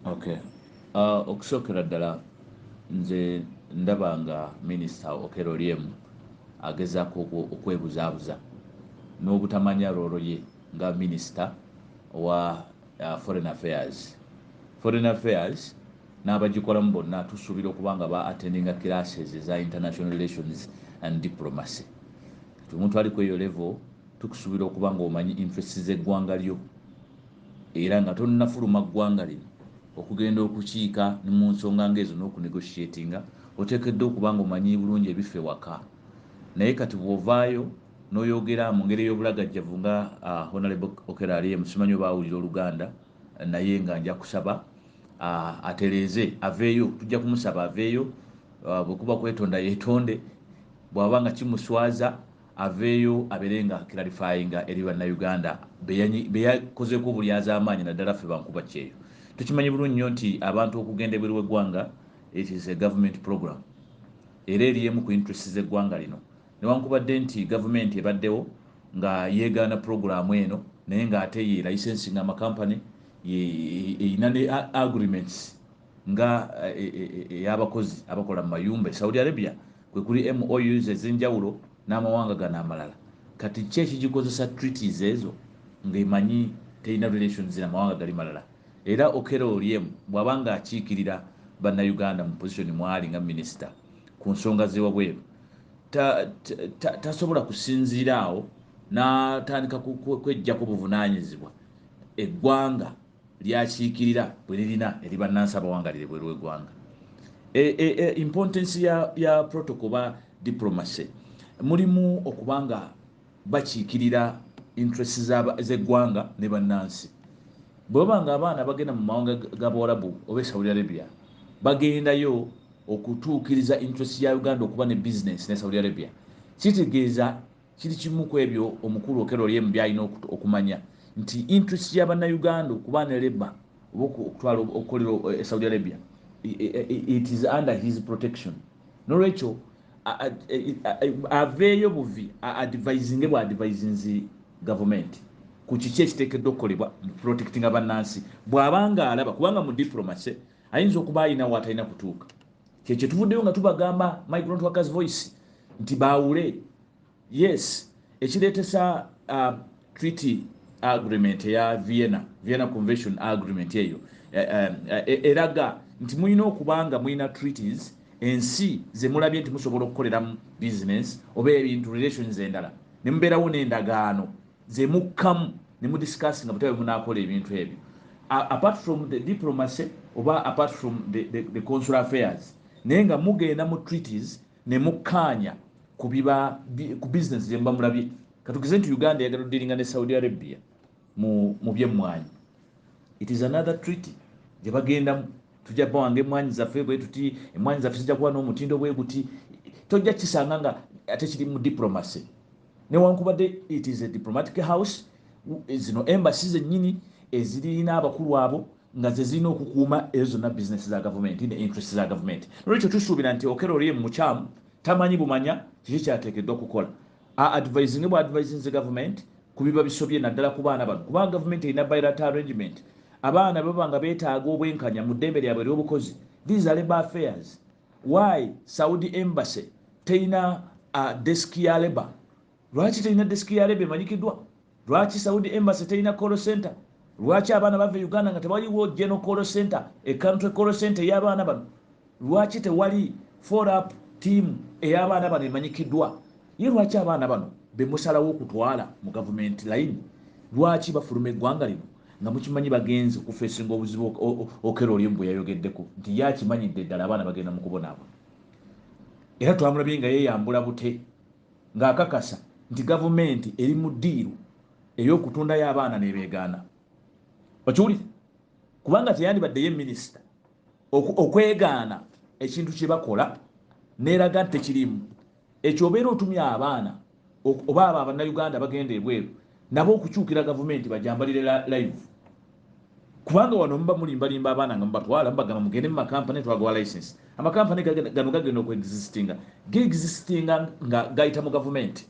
Okay. Okusookera ddala nze ndaba nga minisita olyemu agezaako okwebuzaabuza n'obutamanya roolo ye nga minisita wa foreign affairs. Foreign affairs n'abagikolamu bonna tusuubira okuba nga ba attendinga classes eza international relations and diplomacy. Omuntu ali ku eyo level tukusuubira okuba nga omanyi interests z'eggwanga lyo era nga tonnafuluma ggwanga lino okugenda okukiika mu nsonga ng'ezo n'okunegotiatinga, oteekeddwa okuba nga omanyi bulungi ebife waka. Naye kati bw'ovaayo n'oyogera mu ngeri ey'obulagajjavu nga Honorable Okello simanyi oba awulira Oluganda, naye nga nja kusaba atereeze aveeyo, tujja kumusaba aveeyo, bwe kuba kwetonda yeetonde, bw'aba nga kimuswaza aveeyo abeere nga clarifyinga eri bannayuganda be yakozeeko obulyazaamaanyi naddala ffe bankuba kyeeyo. Tukimanyi bulungi nnyo nti abantu okugenda ebweru w'eggwanga it is a government program era eriemu ku interest z'eggwanga lino, newankubadde nti gavumenti ebaddewo nga yeegaana puroguramu eno naye ng'ate ye licensing amakampani erina ne agreements nga ey'abakozi abakola mu mayumba Saudi Arabia, kwe kuli MOUs ez'enjawulo n'amawanga gano amalala. Kati ki ekigikozesa treaties ezo ng'emanyi terina relations n'amawanga gali malala? Era olyemu bw'aba nga akiikirira bannayuganda mu position mwali nga minisita ku nsonga z'ewabweru, tasobola kusinziira awo n'atandika kweggyako buvunaanyizibwa eggwanga lyakiikirira bwe lirina eri bannansi abawangalire bweru w'eggwanga. Importance ya protocol ba diplomacy mulimu okuba nga bakiikirira interests z'eggwanga ne bannansi. Bw'oba nga abaana bagenda mu mawanga g'Abawarabu oba Saudi Arabia bagendayo okutuukiriza interest ya Uganda okuba ne business ne Saudi Arabia, kitegeeza kiri kimu ku ebyo omukulu olyemu by'alina okumanya nti interest y'abannayuganda okuba ne leba oba okutwala okukolera Saudi Arabia it is under his protection. N'olwekyo aveeyo buvi advisinge bw'advisinzi gavumenti ku kiki ekiteekeddwa okukolebwa protecting abannansi bw'aba nga alaba, kubanga mu diplomacy ayinza okuba alina waatalina kutuuka. Kyekyo tuvuddeyo nga tubagamba migrant workers voice nti baawule. Yes, ekireetesa treaty agreement eya Vienna Convention agreement eyo eraga nti mulina okuba nga mulina treaties ensi ze mulabye nti musobola okukoleramu business oba ebintu relations endala ne mubeerawo n'endagaano ze mukkamu ne mudiscuss nga butabe munaakola ebintu ebyo apart from the diplomacy oba apart from the consular affairs, naye nga mugenda mu treaties ne mukkaanya ku business ze muba mulabye. Katukize nti Uganda yagala oddiringa ne Saudi Arabia mu by'emmwanyi, it is another treaty gye bagendamu. Tujja bawanga emmwanyi zaffe bwe tuti, emmwanyi zaffe zijja kuba n'omutindo bwe guti, tojja kisanga nga ate kiri mu diplomacy. Newankubadde it is a diplomatic house, zino embassy zennyini ezirina abakulu abo nga ze zirina okukuuma ezo zonna business za gavumenti ne interest za gavumenti. Nolwekyo tusuubira nti olyemu mukyamu tamanyi bumanya kiki kyateekeddwa okukola, advisinge bw'advisinze gavumenti ku biba bisobye naddala ku baana bano, kubanga gavumenti erina bilateral arrangement. Abaana baba nga beetaaga obwenkanya mu ddembe lyabwe ery'obukozi. These are labor affairs. Why Saudi embassy terina desk ya labor? Lwaki terina desk ya labor emanyikiddwa? Lwaki Saudi embassy terina call center? Lwaki abaana bava Uganda nga tewaliwo general call center, a country call center ey'abaana bano? Lwaki tewali follow-up team ey'abaana bano emanyikiddwa? Ye lwaki abaana bano be musalawo okutwala mu gavumenti line, lwaki bafuluma eggwanga lino nga mukimanyi bagenze okufeesinga obuzibu olyemu bwe yayogeddeko nti yakimanyidde ddala abaana bagenda mu kubonaabona. Era twamulabye nga yeeyambula bute ng'akakasa nti gavumenti eri mu ddiiru ey'okutundayo abaana n'ebeegaana. Okiwulire? Kubanga teyandibaddeyo minisita okwegaana ekintu kye bakola n'eraga nti tekirimu. Ekyo obeera otumye abaana oba abo abannayuganda bagenda ebweru nabo okukyukira gavumenti bajambalire live, kubanga wano muba mulimbalimba abaana nga mubatwala mubagamba mugende mu makampani twagawa license. Amakampani gano gagenda okuexistinga nga gayita mu gavumenti.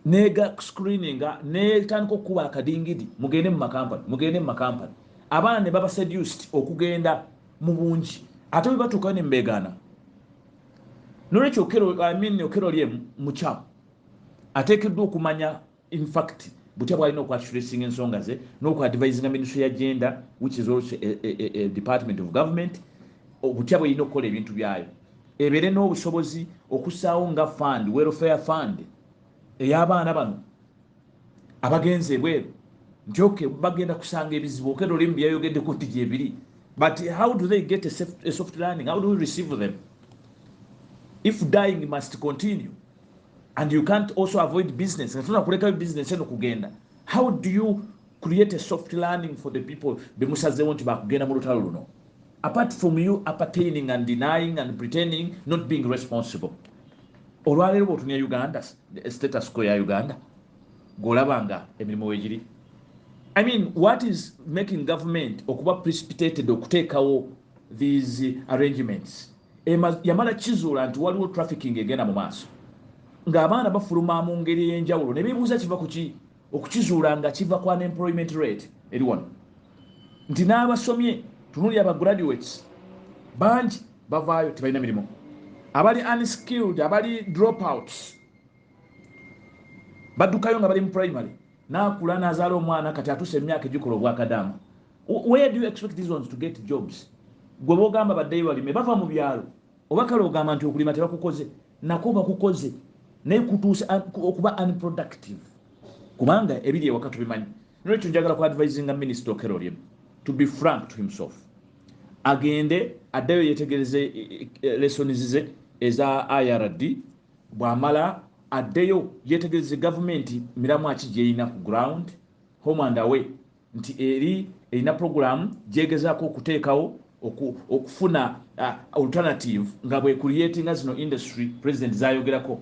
nega screeninga netandika okuba akadingidi mugende mu makampani abaana ne baba seduced okugenda mu bungi ate bwe batuuka ne mbeegaana nolwekyo okero lyemu mukyamu ateekeddwa okumanya in fact butya bwalina okwatracing ensonga ze n'okwadvisinga ministry ya gender which is also a department of government butya bwelina okukola ebintu byayo ebeere n'obusobozi okussaawo nga fund welfare fund ey'abaana bano abagenze ebweru nti okay bagenda kusanga ebizibu okero lyemu byayogeddeko nti gyebiri but how do they get a soft landing? How do we receive them? If dying must continue and you can't also avoid business, business how do you create a soft landing for the people apart from you appertaining and denying and pretending not being responsible? Uganda, the status quo ya Uganda golabanga emirimu wejiri. I mean, what is making government okuba precipitated okutekawo these arrangements? Yamala kizuula nti waliwo trafficking egenda mu maaso ng'abaana bafuluma mu ngeri y'enjawulo ne beebuuza kiva ku ki okukizuula nga kiva ku unemployment rate eri wano nti n'abasomye tunuli aba graduates bangi bavaayo tebalina mirimu abali unskilled abali dropouts baddukayo nga bali mu primary n'akula n'azaala omwana kati atuuse emyaka egikola obwakadaama. Where do you expect these ones to get jobs? Gwe bogamba baddeyo balime bava mu byalo oba kale ogamba nti okulima tebakukoze nako bakukoze naye kutuuse okuba unproductive kubanga ebiri ewaka tubimanyi. Nolwekyo njagala ku advisinga Minister Okello Oryem to be frank to himself, agende addayo yetegereze lessons ze eza IRD, bwamala addeyo yetegereze government miramu aki gyeyina ku ground home and away nti erina program gyegezaako okuteekawo okufuna alternative nga bwe creating zino industry president zayogerako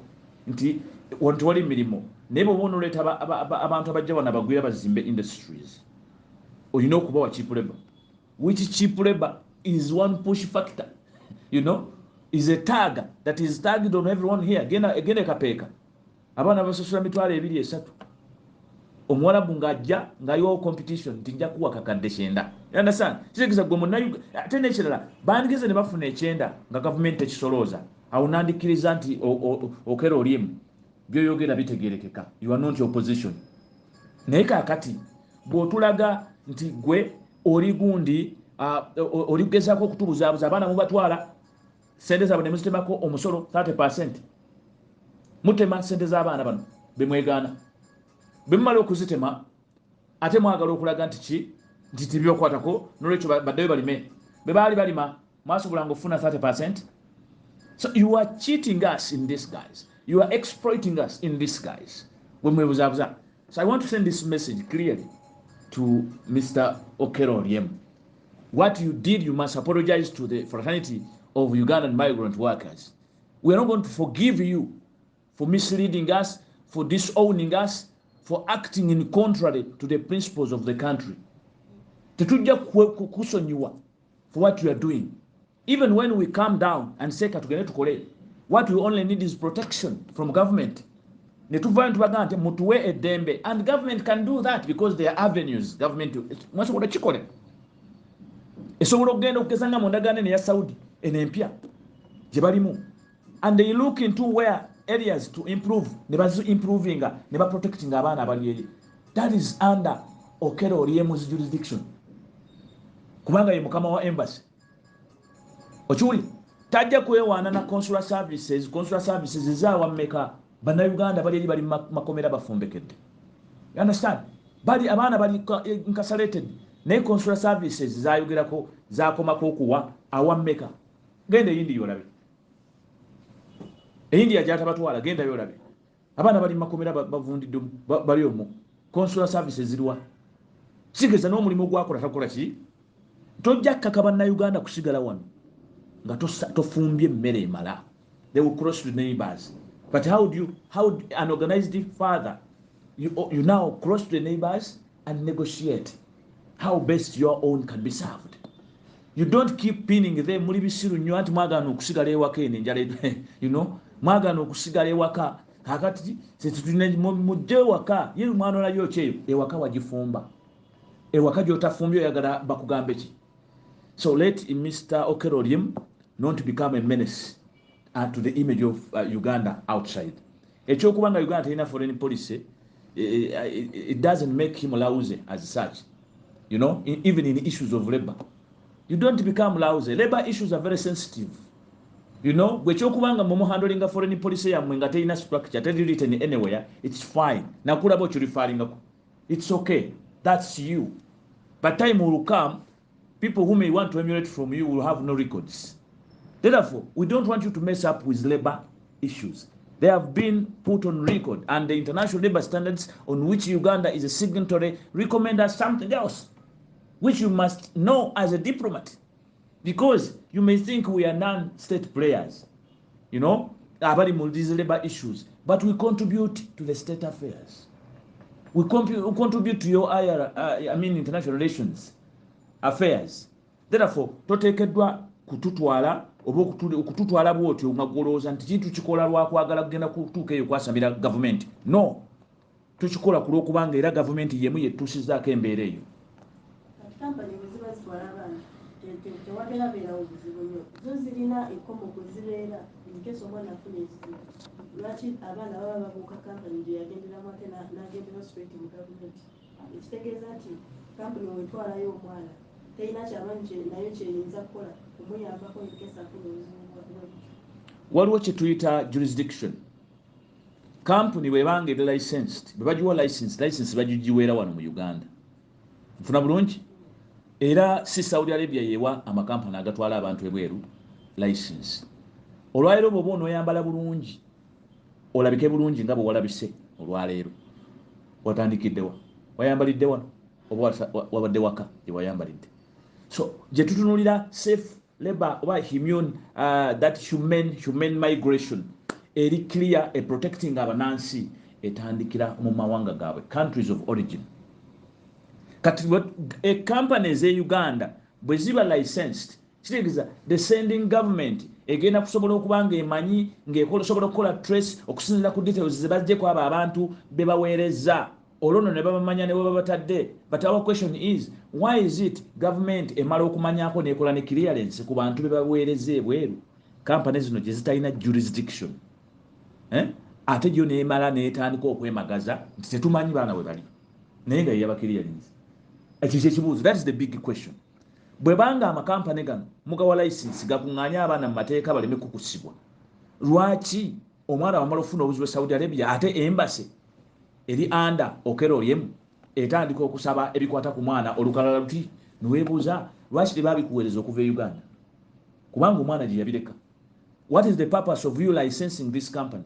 nti wantu wali mirimo naye bwe onoleeta abantu abajja wano abagwira bazimbe industries olina okubawa cheap labor, which cheap labor is one push factor, you know, is a tag that is tagged on everyone here. Genda kapeeka abaana basasula mitwalo 2-3 omuwalabu ng'ajja ng'aliwo competition nti nja kuwa kakadde 9. You understand? Kitegeeza gwe munnayu ate n'ekirala bandigeze ne bafuna 9 nga gavumenti tekisolooza awo nandikiriza nti Okello Oryem byoyogera bitegerekeka, you are not opposition. Naye kaakati bw'otulaga nti gwe oli gundi oligezaako okutubuzaabuza abaana mubatwala sente zaabwe ne muzitemako omusolo 30%, mutema sente z'abaana bano bemwegaana bemumala okuzitema ate mwagala okulaga nti ki nti tibyokwatako nolwekyo baddeyo balime be baali balima mwasobolanga okufuna 30%. So you are cheating us in this, guys. You are exploiting us in this, guys. So I want to send this message clearly to Mr. Okello Oryem. What you did, you must apologize to the fraternity of Ugandan migrant workers. We are not going to forgive you for misleading us, for disowning us, for acting in contrary to the principles of the country. Tetujja kusonyiwa for what you are doing. Even when we come down and say katugende tukole, what we only need is protection from government. Netuvaayo tubaga nti mutuwe eddembe, and government can do that because there are avenues government mwasobola kikole. Esobola okugenda okugezanga mu ndagaano eya Saudi enempya gye balimu, and they look into where areas to improve, ne improving ne protecting abaana abali eri. That is under Okello Oryem's jurisdiction kubanga ye mukama wa embassy. Ochuli tajja kwewaana na consular services ezaawa mmeka bannayuganda bali eri bali makomera bafumbekedde. You understand? Bali abaana bali incarcerated naye consular services zaayogerako zaakomako okuwa awa mmeka. Genda eyindi yolabe, eyindi yajatabatwala genda yolabe abaana bali makomera bavundidde bali omwo consular services ziriwa. Sigeza n'omulimu gwakola takola ki tojja kkaka bannayuganda kusigala wano nga tofumbye emmere emala. They will cross to the neighbors. But how an organized father, you now cross to the neighbors and negotiate how best your own can be served. You don't keep pinning them muli bisiru nnyo anti mwagaana okusigala ewaka eno enjala, you know, mwagaana okusigala ewaka kakati setutine mujje waka ye mwana olayo kyeeyo ewaka wagifumba ewaka gyotafumbye oyagala bakugambe ki. So let Mr. Olyemu not become a menace to the image of Uganda outside. Ekyokubanga Uganda terina foreign policy, it doesn't make him lousy as such. You know, even in issues of labor. You don't become lousy. Labor issues are very sensitive. You know, bwekyokubanga mumu handling foreign policy yamwe nga terina structure, teri written anywhere, it's fine. Nakulaba kyo referring. It's okay. That's you. But time will come, people who may want to emulate from you will have no records. Therefore, we don't want you to mess up with labor issues. They have been put on record, and the international labor standards on which Uganda is a signatory recommend us something else, which you must know as a diplomat, because you may think we are non-state players, you know, about these labor issues, but we contribute to the state affairs. We contribute to your international relations affairs. Therefore, totekedwa kututwala oba okututwala bwotyo nga golooza nti kintu kikola lwakwagala kugenda kutuuka eyo kwasamira government. No, tukikola ku lwokubanga era government yemu yetuusizaako embeera eyo. Waliwo kye tuyita jurisdiction. Company bwebanga eri licensed, bwe bagiwa license bagigiweera wano mu Uganda. Nfuna bulungi? Era si Saudi Arabia yewa amakampani agatwala abantu ebweru license. Olwaleero bw'oba onooyambala bulungi, olabike bulungi nga bwe walabise olwaleero. Watandikiddewa? Wayambalidde wano? Oba wabadde waka gye wayambalidde? So, gye tutunulira safe labor oba humane migration eri clear e protecting abanansi etandikira mu mawanga gaabwe, countries of origin. Kati companies e Uganda bwe ziba licensed, kitegeeza the sending government egenda kusobola okubanga emanyi ng'esobola okukola trace okusinziira ku details ze baggyeeko abo abantu be baweereza. Olono ne babamanya ne baba batadde. But our question is, why is it government emala okumanyako nekola ne clearance ku bantu be baweereza ebweru? Companies zino gye zitalina jurisdiction. Ate gyo neemala neetandika okwemagaza nti tetumanyi baana bwe bali. Naye nga yeyaba clearance. Ekyo kyekibuuzo. That is the big question. Bwe banga amakampani gano mugawa license gakuŋŋaanya abaana mu mateeka baleme kukusibwa. Lwaki omwana wamala ofuna obuzibu Saudi Arabia ate embassy eri under Olyemu etandika okusaba ebikwata ku mwana olukalala luti niweebuuza lwaki tebabikuweereza okuva e Uganda? Kubanga omwana gye yabireka. What is the purpose of you licensing this company?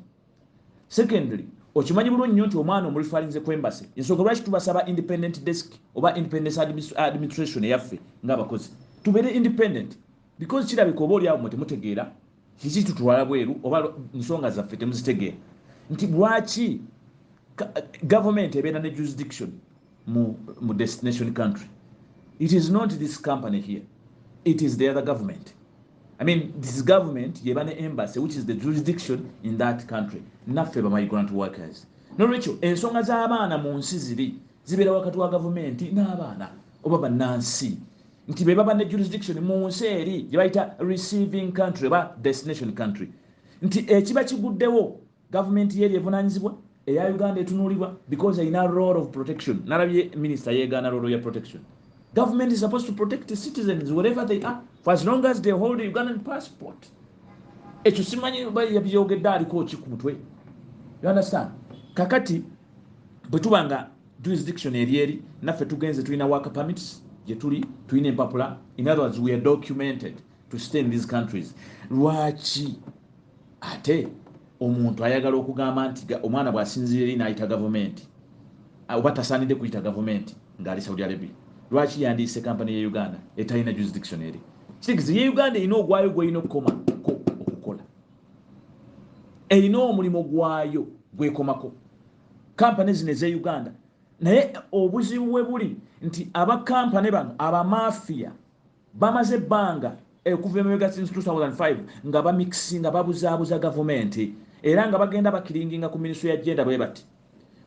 Secondly, okimanyi bulungi nnyo nti omwana omulifalinze ku embassy. Ensonga lwaki tubasaba independent desk oba independent administration eyaffe ng'abakozi. Tubeere independent because kirabika oba oli awo mwe temutegeera kiki tutwala bweru oba nsonga zaffe temuzitegeera nti lwaki government ebeera ne jurisdiction mu destination country. It is not this company here, it is the other government. I mean, this government yeba ne embassy which is the jurisdiction in that country. Naffe ba migrant workers. Nolwekyo ensonga z'abaana mu nsi zibeera wakati wa government n'abaana oba bannansi nti be baba ne jurisdiction mu nsi eri gye bayita receiving country oba destination country. Nti ekiba kiguddewo government yeri evunaanyizibwa eya Uganda etunuulibwa because erina role of protection. Nalabye minister yeegaana role ya protection. Government is supposed to protect the citizens wherever they are for as long as they hold a Ugandan passport. Ekyo simanyi yabyogedde aliko ki ku mutwe. You understand? Kakati bwe tubanga jurisdiction eri naffe tugenze tulina work permits gye tulina empapula. In other words, we are documented to stay in these countries. Lwaki ate omuntu ayagala okugamba nti omwana bw'asinziira eri n'ayita government oba tasaanidde kuyita government ng'ali Saudi Arabia? Lwaki yandiise company ya Uganda etalina jurisdiction eri? Kitegeeza ye Uganda erina ogwayo gw'erina okukola, erina omulimu gwayo gwekomako company zino ez'e Uganda. Naye obuzibu bwe buli nti abakampani bano abamafia bamaze ebbanga okuva emabega since 2005 nga bamixinga babuzaabuza government era nga bagenda bakiringinga ku ministry ya gender bwe bati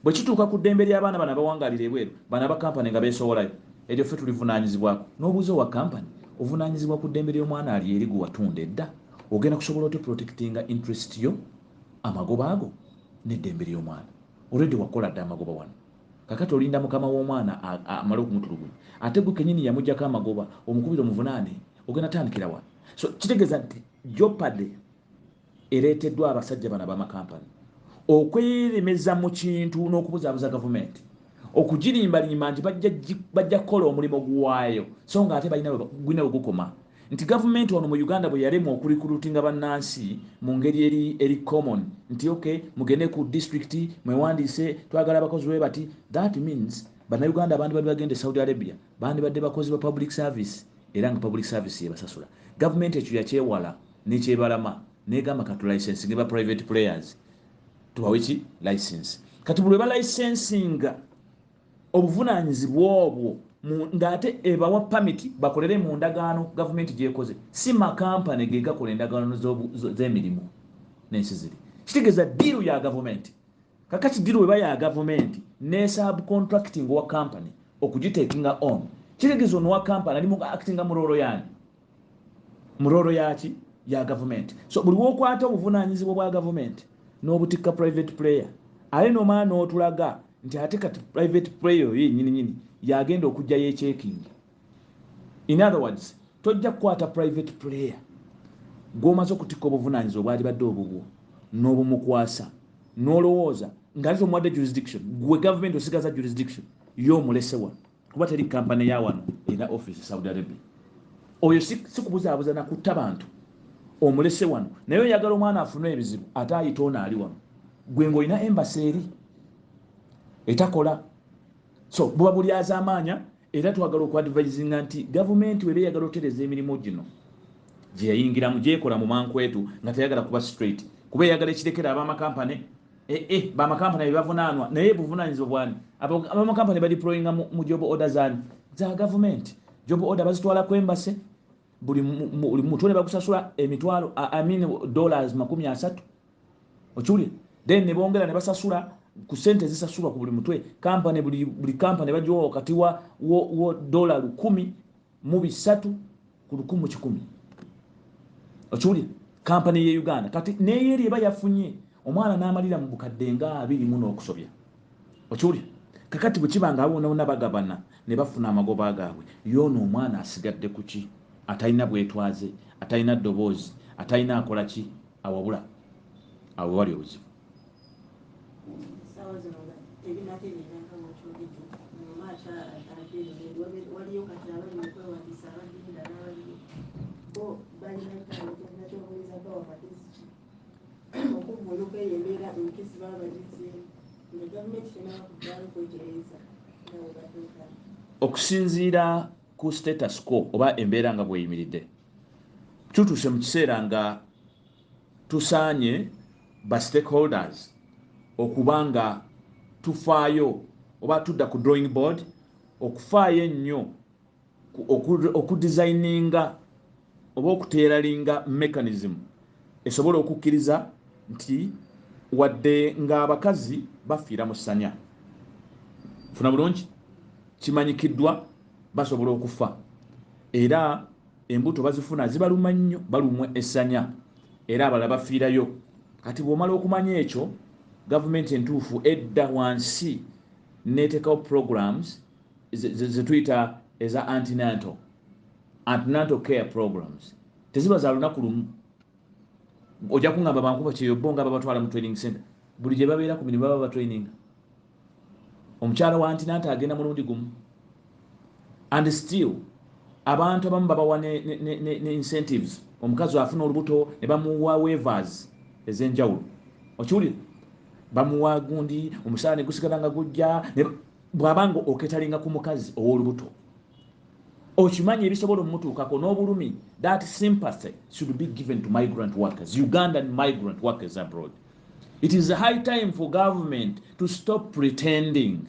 bwe kituuka ku ddembe ly'abaana bano abawangalira ebweru bano abakampani nga beesowolayo eryo ffe tulivunaanyizibwako n'obuuza owa kampani ovunaanyizibwa ku ddembe ly'omwana ali eri gwe watunda edda ogenda kusobola oti protectinga interest yo amagoba ago n'eddembe ly'omwana olwedde wakola dde amagoba wano kakati olinda mukama w'omwana amale okumutulugunya ate gwe kenyini yamugjako amagoba omukubira omuvunaane ogenda tandikira wano so kitegeeza nti jopade ereeteddwa abasajja bano ab'amakampani okweyeremeza mu kintu n'okubuzaabuza gavumenti okugirimbalimba nti bajja kukola omulimu guwaayo so nga ate gwina we gukoma nti gavumenti wano mu uganda bwe yaremwa okurikulutinga bannansi mu ngeri eri common nti okay mugende ku district mwewandiise twagala abakozi bwe bati that means bannayuganda abandi bali bagende saudi arabia bandi badde bakozi ba public service era nga public service yebasasula gavumenti ekyo yakyewala nekyebalama negamba katu licensing ba private players tubawe ki license kati buli ba licensinga obuvunaanyizibwa obwo ng'ate ebawa pamiti bakolere mu ndagaano gavumenti gyekoze si makampani ge gakola endagaano z'emirimu n'ensi ziri kitegeeza diiru ya gavumenti kakati diiru eba ya gavumenti ne subcontracting wa company okugitakinga on kitegeeza ono wa company ali mu actinga mu roolo yani mu roolo yaki ya gavumenti so buli wokwata obuvunaanyizibwa bwa gavumenti n'obutikka private player ale nomala n'otulaga nti ate kati private player yennyini yagenda okujjayo echecking in other words tojja kukwata private player gw'omaze okutikka obuvunaanyizibwa bwali badde obubwo n'obumukwasa n'olowooza ng'ali omuwadde jurisdiction gwe gavumenti osigaza jurisdiction y'omulese wano kuba teri kampani ya wano erina office saudi arabia oyo si kubuzaabuza na kutta bantu omulese wano naye oyagala omwana afune ebizibu ate ayita ono ali wano gwe ng'olina embassy eri etakola so buba buli azaamaanya era twagala okuadvisinga nti gavumenti weba eyagala otereza emirimu gino gye yayingiramu gyekola mu mankwetu nga teyagala kuba straight kuba eyagala ekirekera ab'amakampani b'amakampani bebavunaanwa naye buvunaanyizibwa bwani ab'amakampani badeployinga mu job order zaani za gavumenti job order bazitwala ku embase buli mutwe ne bagusasula emitwalo dollars 30 okiwulira then ne bongera ne basasula ku sente zisasulwa ku buli mutwe kampani buli kampani bajiwa wakati wa dola 10,300 ku 1,100 okiwulira kampani ye Uganda kati neye eri eba yafunye omwana n'amalira mu bukadde nga 20 n'okusobya okiwulira kakati bwe kibanga abona bagabana ne bafuna amagoba gaabwe yono omwana asigadde kuki atalina bwetwaze atalina ddoboozi atalina akola ki awabula awo wali obuzibu okusinziira ku status quo oba embeera nga bweyimiridde tutuuse mu kiseera nga tusaanye ba stakeholders okubanga tufaayo oba tudda ku drawing board okufaayo ennyo okudesigninga oba okuteeralinga mechanism esobola okukkiriza nti wadde ng'abakazi bafiira mu ssanya funa bulungi kimanyikiddwa basobola okufa era embuto bazifuna zibaluma nnyo balumwa essanya era abalala bafiirayo kati bw'omala okumanya ekyo gavumenti entuufu edda wansi neteekawo programs zetuyita eza antenatal care programs teziba za lunaku lumu ojja kungamba bankuba kyeeyo bo nga babatwala mu training center buli gye babeera ku mirimu baba batraininga omukyala wa antenatal agenda mulundi gumu and still abantu abamu babawa ne incentives omukazi afuna olubuto ne bamuwa waivers ez'enjawulo okiwulira bamuwa gundi omusaala ne gusigala nga gujja bw'abanga oketalinga ku mukazi ow'olubuto okimanyi ebisobola omutuukako n'obulumi that sympathy should be given to migrant workers, Ugandan migrant workers abroad. It is a high time for government to stop pretending.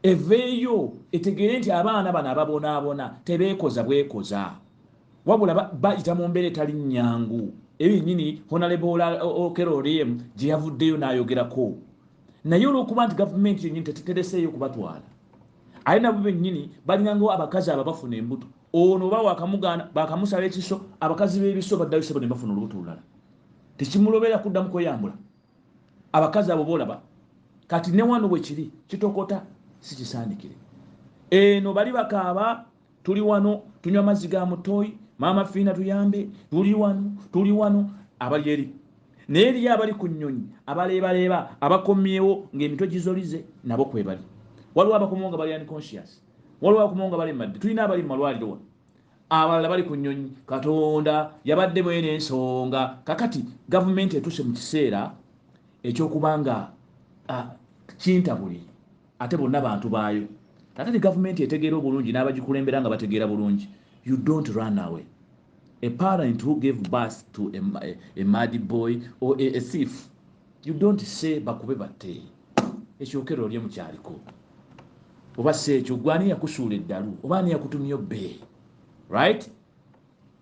Eveeyo etegeere nti abaana bano ababonaabona tebeekoza bwekoza wabula bayita mu mbeera etali nnyangu ebinyini honorable olyemu gye yavuddeyo n'ayogerako naye olw'okuba nti gavumenti yennyini tetereseeyo kubatwala ate nabo bennyini balinangawo abakazi abo bafuna embuto ono oba wakamugaana bakamusala ekiso abakazi b'ebiso baddayo sebo ne bafuna olubuto olulala tekimulobera kuddamu kweyambula abakazi abo boolaba kati ne wano bwe kiri kitokota si kisaanikire eno bali bakaaba tuli wano tunywa amazzi ga mutooyi maama fiina tuyambe tuli wano abali eri naye eriyo abali ku nnyonyi abaleebaleeba abakomyewo ng'emitwe gizolize nabo kwe bali waliwo abakomawo nga bali unconscious waliwo abakomawo nga bali madde tulina abali mu malwaliro abalala bali ku nnyonyi katonda yabadde mwene ensonga kakati gavumenti etuuse mu kiseera ekyokubanga kintabuli ate bonna bantu baayo kakati gavumenti etegeera obulungi n'abagikulembera nga bategeera bulungi you don't run away. A parent who gave birth to a mad boy or a thief, you don't say bakube batte ekyokero lye mukyaliko oba sekyo gwani yakusuula eddalu oba ani yakutumya obbe right.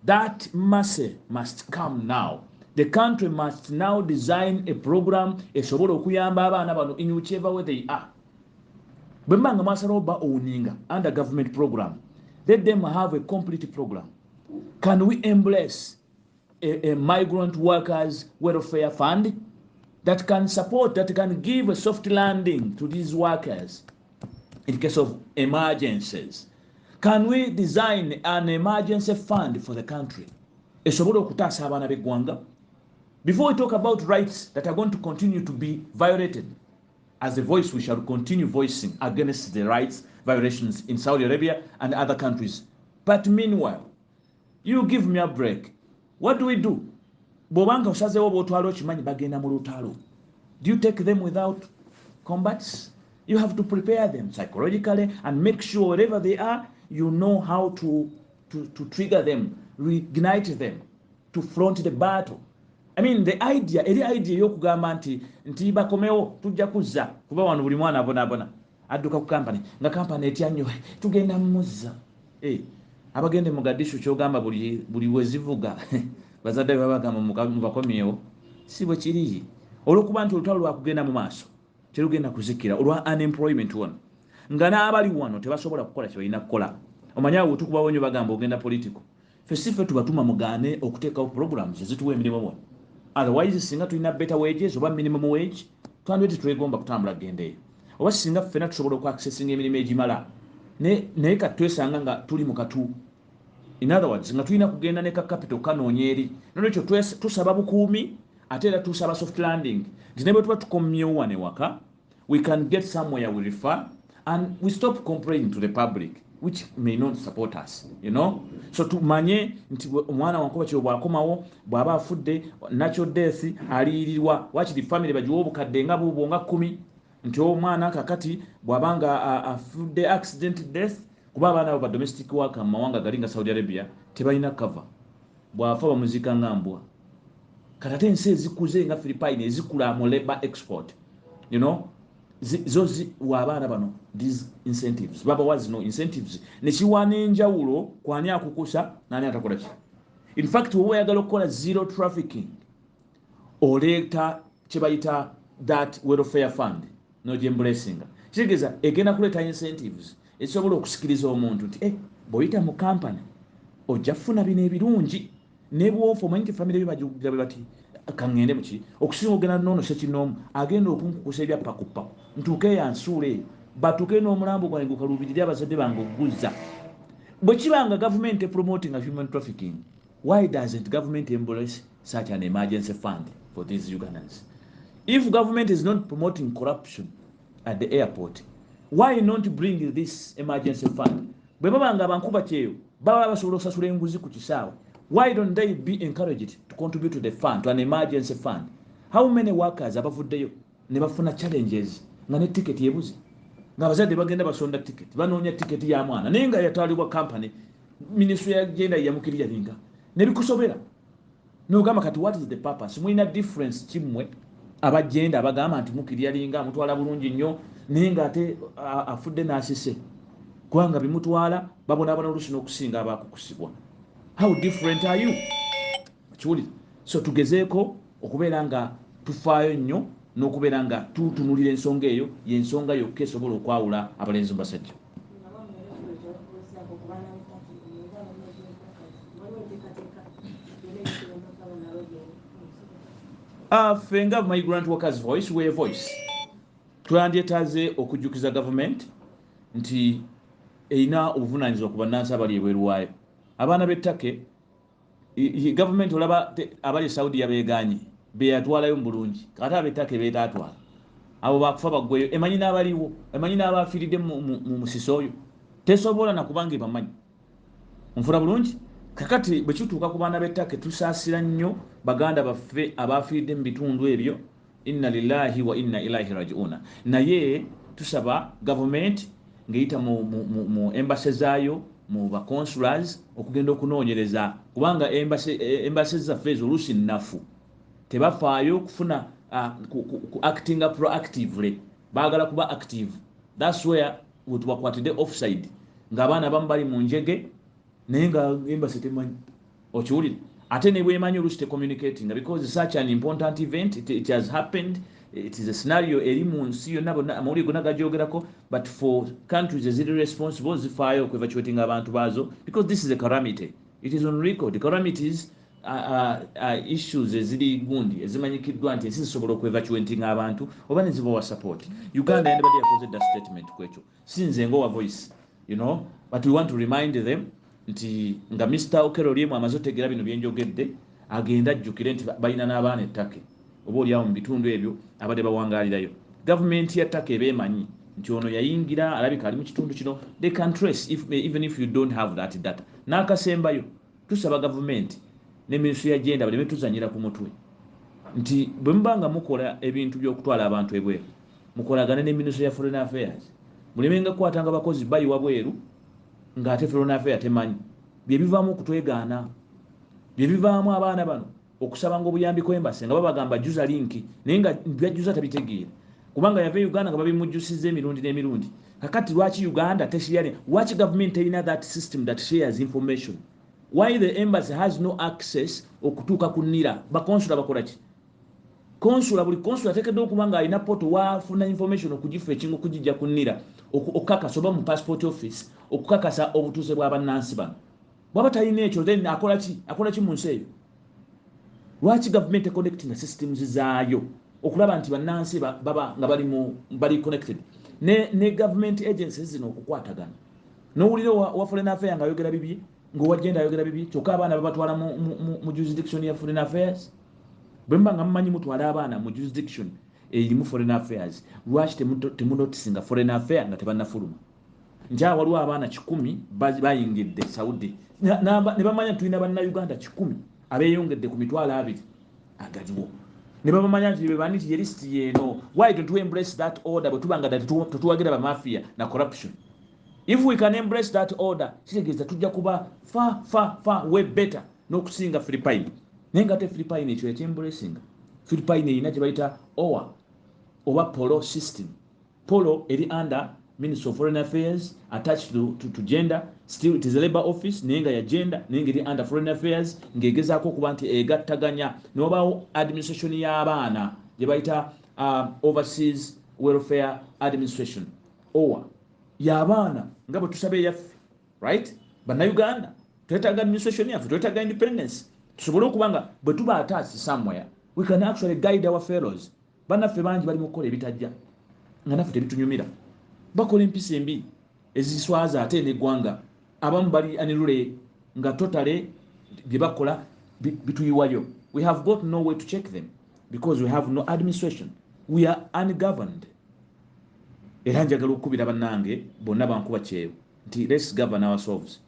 That mercy must come now. The country must now design a program esobola okuyamba abaana bano in whichever way they are. Bwembanga mwasalawo ba owninga under government program, let them have a complete program. Can we embrace a migrant workers welfare fund that can support, that can give a soft landing to these workers in case of emergencies? Can we design an emergency fund for the country? Esobola okutaasa abaana b'eggwanga. Before we talk about rights that are going to continue to be violated, as a voice we shall continue voicing against the rights violations in Saudi Arabia and other countries. But meanwhile, you give me a break. What do we do? Bobanga osazewo botwalo chimanyi bagenda mu lutalo. Do you take them without combats? You have to prepare them psychologically and make sure wherever they are, you know how to trigger them, reignite them, to front the battle. I mean, the idea yokugamba nti bakomewo tujja kuzza kuba wano buli mwana abona adduka ku company nga company etyanyo tugenda muzza abagende mu Gadishu kyogamba buli wezivuga bazadde babagamba mu bakomyewo si bwe kiri olwokuba nti olutalo lwakugenda mu maaso terugenda kuzikira olwa unemployment wano nga n'abali wano tebasobola kukola kye balina kukola omanyawo tukubawo nnyo bagamba ogenda political fesife tubatuma mugaane okuteekawo programs ezituwa emirimu wano. Otherwise singa tulina better wages oba minimum wage twandibadde twegomba kutambula gendeeyo oba singa ffena tusobola okuaccessinga emirimu egimala naye kati twesanga nga tuli mu katu. In other words nga tulina kugenda ne ka capital kanoonya eri nolwekyo tusaba bukuumi ate era tusaba soft landing nti ne bwe tuba tukomyewo wane waka we can get somewhere we refer and we stop complaining to the public which may not support us, you know. So tumanye nti omwana wankuba kyo bwakomawo bwaba afudde natural death aliirirwa wakiri family bajiwo obukadde nga bubo nga 10 nti omwana kakati bwabanga afudde accident death kuba abaana abo ba domestic worker mu mawanga gali nga Saudi Arabia tebalina cover bwafa bamuzika ngambwa katate ensi ezikuze nga Philippines ezikula mu labor export, you know. Zozi wabana bano these incentives baba wazino incentives nekiwana enjawulo kwani akukusa nani atakola ki. In fact wowe yagala okukola zero trafficking oleta kibayita that welfare fund no blessing kigeza egenda kuleta incentives esobola okusikiriza omuntu nti boyita mu company ojja kufuna bino ebirungi ne bwofu omanyi family bajugabe bati kangende muki okusinga ogenda nono sekinomu agenda okunkukusa ebya pakupaku ntuke yansuule batuke n'omulambo gwange gukalubirira abazadde bange oguzza bwe kibanga government promoting a human trafficking. Why doesn't government embrace such an emergency fund for these Ugandans? If government is not promoting corruption at the airport, why not bring this emergency fund? Bwe babanga bankuba kyeeyo baba basobola okusasula enguzi ku kisaawe. Why don't they be encouraged to contribute to the fund, to an emergency fund? How many workers abavuddeyo ne bafuna challenges nga ne ticket yebuzi nga abazadde bagenda basonda ticket banoonya ticket ya mwana naye nga yatwalibwa company ministry ya genda yamukirya linga ne bikusobera n'ogamba kati what is the purpose? Mulina difference kimwe abagenda abagamba nti mukirya linga mutwala bulungi nnyo naye nga ate afudde n'asise kubanga bimutwala babonaabona oluusi n'okusinga abakukusibwa. How different are you? Actually, so tugezeeko okubeera nga tufaayo nnyo n'okubeera nga tutunulira ensonga eyo y'ensonga yokka esobola okwawula abalenzi basajja. Ffe nga migrant workers voice we voice twandyetaaze okujjukiza gavumenti nti erina obuvunaanyizibwa ku bannansi abali ebweru waayo. Abaana b'ettake gavumenti olaba abali Saudi yabeeganye beyatwalayo mu bulungi kati ab'ettake beetaatwala abo bakufa baggweyo emanyi n'abaliwo emanyi n'abafiiridde mu musisi oyo tesobola nakubanga ebamanyi nfuna bulungi. Kakati bwe kituuka ku baana b'ettake tusaasira nnyo baganda baffe abafiiridde mu bitundu ebyo. Inna lillahi wa inna ilaihi rajiuna. Naye tusaba gavumenti ng'eyita mu embase zaayo mu baconsulars okugenda okunoonyereza kubanga embase zaffe ezo oluusi nnafu tebafaayo okufuna actinga proactively baagala kuba active. That's where wetubakwatidde offside ng'abaana abamu bali mu njege naye nga embase temanyi okiwulire ate ne bwemanyi oluusi tecommunicating because such an important event it has happened. It is a scenario eri mu nsi yonna amawulire gonna gagyogerako but for countries eziri responsible zifaayo okwevacuatinga abantu baazo because this is a calamity. It is on record. Calamities issues eziri gundi ezimanyikiddwa nti ensi zisobola okwevacuatinga abantu oba ne zibawa support. Uganda yandibadde yakoze dda statement ku ekyo si nze ng'owa voice but we want to remind them nti nga Mr. Olyemu amaze otegeera bino byenjogedde agenda ajjukire nti balina n'abaana ettake oba oliawo mu bitundu ebyo abadde bawangaalirayo. Gavumenti ya ttake ebeemanyi nti ono yayingira alabika ali mu kitundu kino. They can trace even if you don't have that data. N'akasembayo tusaba gavumenti ne minisitule ya genda baleme tuzanyira ku mutwe nti bwe muba nga mukola ebintu by'okutwala abantu ebweru mukolagane ne minisitule ya foreign affairs mulemenga kukwatanga bakozi bayiwa bweru ng'ate foreign affairs temanyi bye bivaamu okutwegaana bye bivaamu abaana bano okusaba ng'obuyambi kw'embase nga babagamba jjuza linki naye nga byajjuza tabitegeera kubanga yava Uganda nga babimujjusizza emirundi n'emirundi. Kakati lwaki Uganda tesharing? Lwaki government erina that system that shares information? Why the embassy has no access okutuuka ku NIRA? Bakonsula bakola ki? Konsula buli konsula ateekeddwa okuba nga alina poto waafuna information okugifa ekinga okugijja ku NIRA okukakasa oba mu passport office okukakasa obutuuze bw'abannansi bano. Bw'aba talina ekyo then akola ki mu nsi eyo? Lwaki government connecting systems zaayo okulaba nti bannansi baba nga bali connected ne government agencies zino okukwatagana n'owulira wa foreign affairs nga ayogera bibye ng'owagenda ayogera bibye kyokka abaana babatwala mu jurisdiction ya foreign affairs. Bwe mba nga mumanyi mutwala abaana mu jurisdiction erimu foreign affairs lwaki temunotisinga foreign affairs nga tebannafuluma? Nja waliwo abaana 100 bayingidde Saudi ne bamanya tulina bannayuganda 100 abeeyongedde ku mitwalo 2 agaliwo ne bamanya nti bebani nti list yeno. Why don't we embrace that order bwe tubanga tetuwagira ba mafia na corruption? If we can embrace that order kitegeeza tujja kuba far way better n'okusinga Philippine. Naye nga te Philippine ekyo ekyembracinga Philippine erina kye bayita OWA oba polo system. Polo eri under Ministry of Foreign Affairs attached to gender. Still it is a labor office naye nga ya gender naye nga eri under Foreign Affairs ng'egezaako okuba nti egattaganya n'obaawo administration y'abaana gye bayita Overseas Welfare Administration OWA y'abaana nga bwe tusaba eyaffe right. Bannayuganda twetaaga administration yaffe twetaaga independence tusobole okuba nga bwe tuba attached somewhere we can actually guide our fellows. Bannaffe bangi bali mu kukola ebitajja nga naffe tebitunyumira bakola empisa embi eziswaza ate n'eggwanga abamu bali anirule nga totale bye bakola bituyiwayo. We have got no way to check them because we have no administration. We are ungoverned. Era njagala okukubira bannange bonna bankuba kyeeyo nti let's govern ourselves.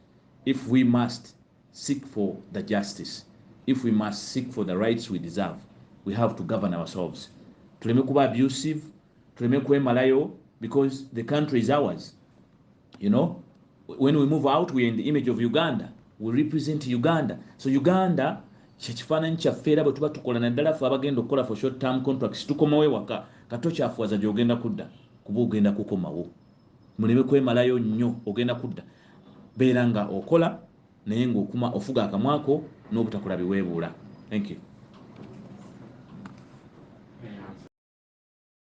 If we must seek for the justice, if we must seek for the rights we deserve, we have to govern ourselves. Tuleme kuba abusive, tuleme kwemalayo because the country is ours. You know, when we move out, we're in the image of Uganda. We represent Uganda. So Uganda, kyekifaananyi kyaffe era bwe tuba tukola naddala ffe abagenda okukola for short term contracts tukomawo ewaka katokyafuwaza gy'ogenda kudda kuba ogenda kukomawo. Muleme kwemalayo nnyo ogenda kudda. Beera nga okola naye ng'okuma ofuga akamwako n'obutakola biweebuula. Thank you.